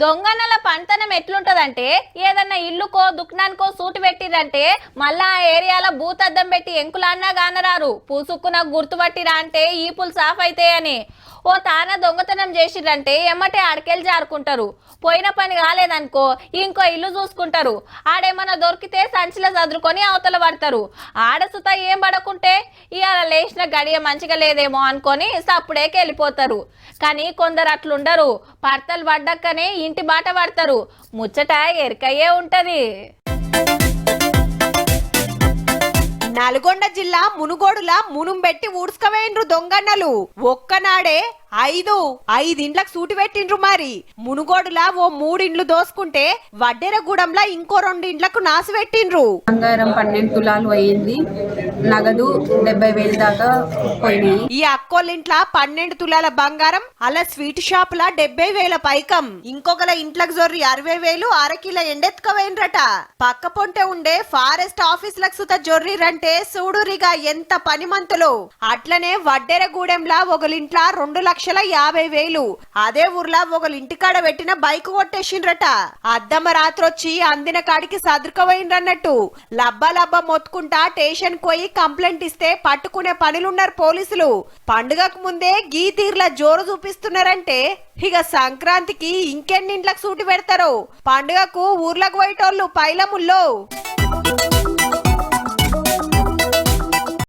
దొంగనల పంతనం ఎట్లుంటదంటే ఏదన్నా ఇల్లుకో దుకాణానికో సూటు పెట్టిరంటే మళ్ళా ఆ ఏరియాలో భూతద్దం పెట్టి ఎంకులన్నా గానరారు. పూసుక్కున గుర్తుపట్టిరా అంటే ఈపులు సాఫ్ అయితాయని. ఓ తాన దొంగతనం చేసిరంటే ఎమ్మటే ఆడికెళ్ళి జారుకుంటారు. పోయిన పని కాలేదనుకో ఇంకో ఇల్లు చూసుకుంటారు. ఆడేమన్నా దొరికితే సంచిలో చదురుకొని అవతల పడతారు. ఆడసుత ఏం పడకుంటే ఇవాళ లేచిన గడియ మంచిగా లేదేమో అనుకొని సప్పుడేకి వెళ్ళిపోతారు. కానీ కొందరు అట్లుండరు. పడతలు పడ్డక్కనే ఇంటి బాట పడతారు. ముచ్చట ఎరికయ్యే ఉంటది. నల్గొండ జిల్లా మునుగోడుల మునుంబెట్టి ఊడ్చుకవేండ్రు దొంగన్నలు. ఒక్కనాడే ఐదిండ్లకు సూటి పెట్టిండ్రు. మరి మునుగోడులా ఓ 3 ఇండ్లు దోసుకుంటే వడ్డెరగూడెంలా ఇంకో 2 ఇండ్లకు నాసు పెట్టిండ్రు. బంగారం 12 తులాలు అయ్యింది. నగదు 70,000 దాకా పోయినాయి. ఈ అక్కోళ్ళింట్ల 12 తులాల బంగారం, అలా స్వీట్ షాప్ లా 70,000 పైకం. ఇంకొకల ఇంట్లకు జొర్రి 60,000 అరకిల ఎండెత్తుకవేండ్రట. పక్క పొంటే ఉండే ఫారెస్ట్ ఆఫీసులకు సుత జొర్రిరంటే చూడురిగా ఎంత పనిమంతులు. అట్లనే వడ్డెరగూడెంలా ఒకలింట్ల 2,50,000. అదే ఊర్లా ఒకళ్ళ ఇంటికాడ పెట్టిన బైక్ కొట్టేసిండ్రట. అద్దమ్మ రాత్రొచ్చి అందిన కాడికి సదురుకోపోయిండ్రన్నట్టు. లబ్బ మొత్తుకుంటా స్టేషన్ పోయి కంప్లైంట్ ఇస్తే పట్టుకునే పనులున్నారు పోలీసులు. పండుగకు ముందే గీ తీర్ల జోరు చూపిస్తున్నారంటే ఇక సంక్రాంతికి ఇంకెన్నింట్లకు సూటి పెడతారో. పండుగకు ఊర్లకు పోయేటోళ్ళు పైలముల్లో.